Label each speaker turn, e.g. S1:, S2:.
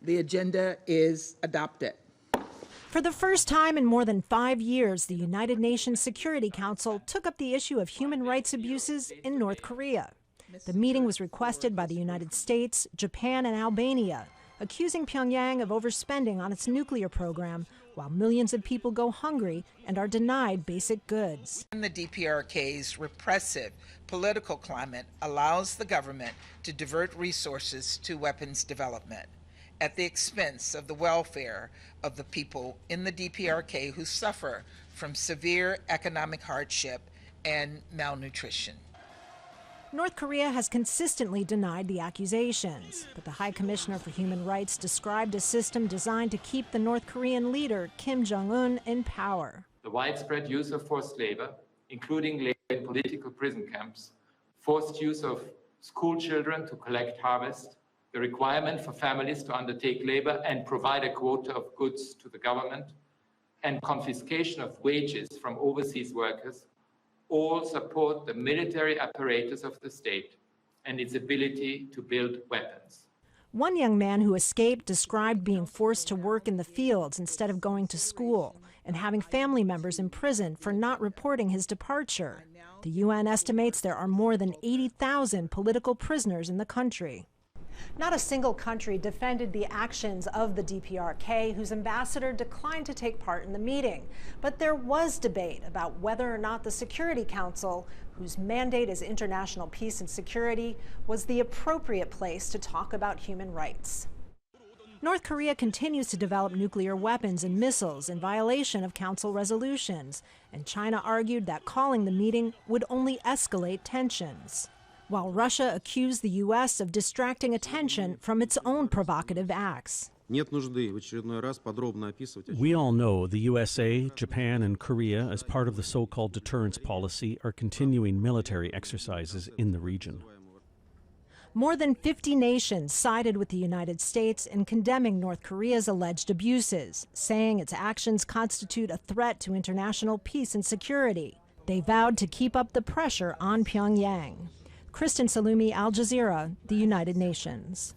S1: The agenda is adopted.
S2: For the first time in more than 5 years, the United Nations Security Council took up the issue of human rights abuses in North Korea. The meeting was requested by the United States, Japan, and Albania, accusing Pyongyang of overspending on its nuclear program, while millions of people go hungry and are denied basic goods.
S1: The DPRK's repressive political climate allows the government to divert resources to weapons development at the expense of the welfare of the people in the DPRK who suffer from severe economic hardship and malnutrition.
S2: North Korea has consistently denied the accusations, but the High Commissioner for Human Rights described a system designed to keep the North Korean leader, Kim Jong-un, in power.
S3: The widespread use of forced labor, including labor in political prison camps, forced use of school children to collect harvest, the requirement for families to undertake labor and provide a quota of goods to the government, and confiscation of wages from overseas workers all support the military apparatus of the state and its ability to build weapons.
S2: One young man who escaped described being forced to work in the fields instead of going to school and having family members imprisoned for not reporting his departure. The UN estimates there are more than 80,000 political prisoners in the country. Not a single country defended the actions of the DPRK, whose ambassador declined to take part in the meeting. But there was debate about whether or not the Security Council, whose mandate is international peace and security, was the appropriate place to talk about human rights. North Korea continues to develop nuclear weapons and missiles in violation of Council resolutions, and China argued that calling the meeting would only escalate tensions, while Russia accused the U.S. of distracting attention from its own provocative acts.
S4: We all know the USA, Japan, and Korea, as part of the so-called deterrence policy, are continuing military exercises in the region.
S2: More than 50 nations sided with the United States in condemning North Korea's alleged abuses, saying its actions constitute a threat to international peace and security. They vowed to keep up the pressure on Pyongyang. Kristen, Saloomey, Al Jazeera, the United Nations.